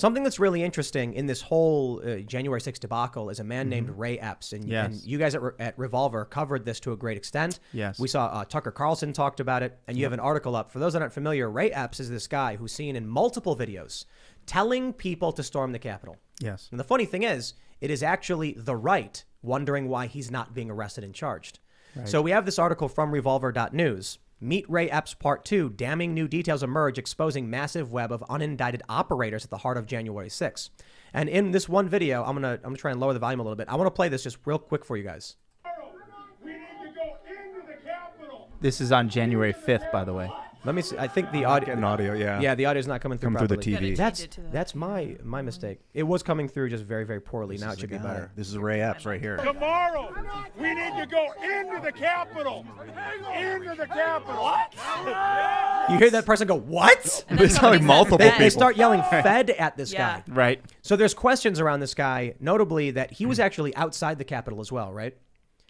Something that's really interesting in this whole January 6th debacle is a man named Ray Epps. And you guys at Revolver covered this to a great extent. Yes. We saw Tucker Carlson talked about it, and you have an article up. For those that aren't familiar, Ray Epps is this guy who's seen in multiple videos telling people to storm the Capitol. Yes. And the funny thing is, it is actually the right wondering why he's not being arrested and charged. Right. So we have this article from Revolver.news. Meet Ray Epps Part 2, damning new details emerge exposing massive web of unindicted operators at the heart of January 6th. And in this one video, I'm gonna try and lower the volume a little bit. I want to play this just real quick for you guys. We need to go into the Capitol. This is on January 5th, by the way. Let me see. I think the audio. Getting audio, yeah. Yeah, the audio's not coming through properly. Through the TV. That's my mistake. It was coming through just very, very poorly. Now it should be better. This is Ray Epps right here. Tomorrow, we need to go into the Capitol. Into the Capitol. What? You hear that person go, what? It's like multiple people. They start yelling Fed at this guy. Right. So there's questions around this guy, notably that he was actually outside the Capitol as well, right?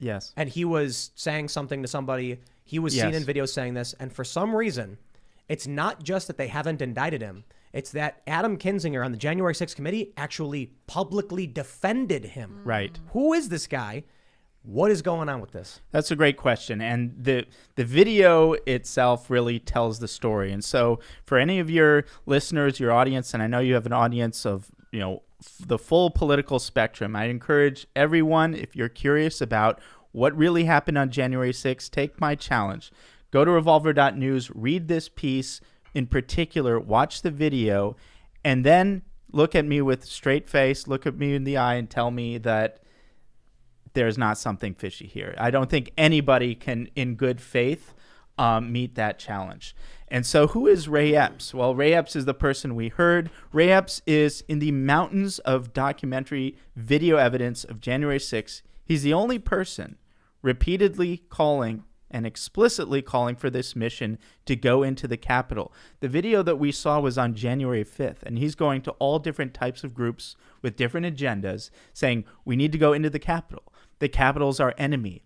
Yes. And he was saying something to somebody. He was seen in videos saying this. And for some reason, it's not just that they haven't indicted him. It's that Adam Kinzinger on the January 6th committee actually publicly defended him. Right. Who is this guy? What is going on with this? That's a great question. And the video itself really tells the story. And so for any of your listeners, your audience, and I know you have an audience of, the full political spectrum, I encourage everyone, if you're curious about what really happened on January 6th, take my challenge. Go to revolver.news, read this piece in particular, watch the video, and then look at me with a straight face, look at me in the eye, and tell me that there's not something fishy here. I don't think anybody can, in good faith, meet that challenge. And so who is Ray Epps? Well, Ray Epps is the person we heard. Ray Epps is in the mountains of documentary video evidence of January 6th. He's the only person repeatedly calling and explicitly calling for this mission to go into the Capitol. The video that we saw was on January 5th, and he's going to all different types of groups with different agendas saying, we need to go into the Capitol. The Capitol's our enemy.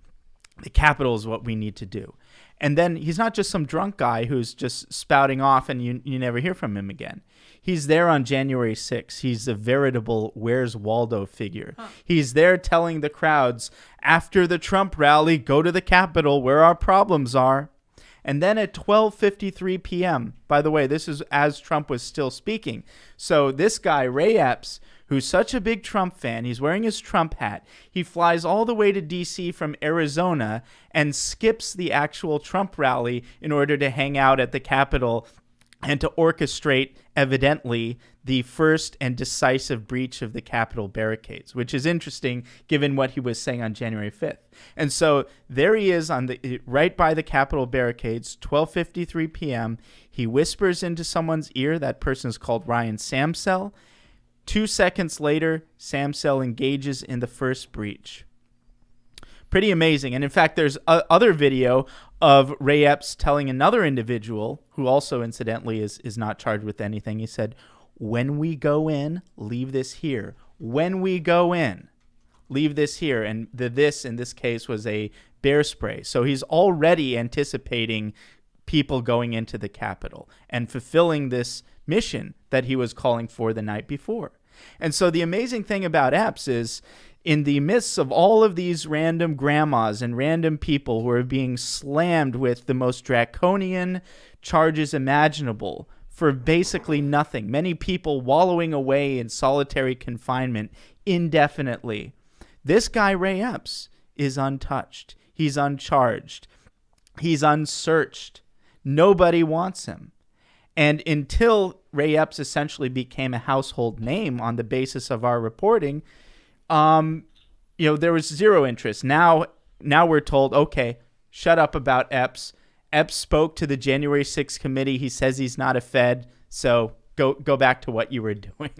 The Capitol is what we need to do. And then he's not just some drunk guy who's just spouting off and you never hear from him again. He's there on January 6th. He's a veritable Where's Waldo figure. He's there telling the crowds, after the Trump rally, go to the Capitol where our problems are. And then at 12:53 p.m., by the way, this is as Trump was still speaking. So this guy, Ray Epps, who's such a big Trump fan, he's wearing his Trump hat. He flies all the way to D.C. from Arizona and skips the actual Trump rally in order to hang out at the Capitol and to orchestrate, evidently, the first and decisive breach of the Capitol barricades, which is interesting given what he was saying on January 5th. And so there he is right by the Capitol barricades, 12:53 p.m. He whispers into someone's ear. That person is called Ryan Samsel. 2 seconds later, Samsel engages in the first breach. Pretty amazing. And in fact, there's other video of Ray Epps telling another individual, who also incidentally is not charged with anything. He said, when we go in, leave this here. When we go in, leave this here. And this in this case was a bear spray. So he's already anticipating people going into the Capitol and fulfilling this mission that he was calling for the night before. And so the amazing thing about Epps is, in the midst of all of these random grandmas and random people who are being slammed with the most draconian charges imaginable for basically nothing, many people wallowing away in solitary confinement indefinitely, this guy Ray Epps is untouched. He's uncharged. He's unsearched. Nobody wants him. And until Ray Epps essentially became a household name on the basis of our reporting, there was zero interest. Now we're told, okay, shut up about Epps. Epps spoke to the January 6th committee. He says he's not a Fed, so go back to what you were doing.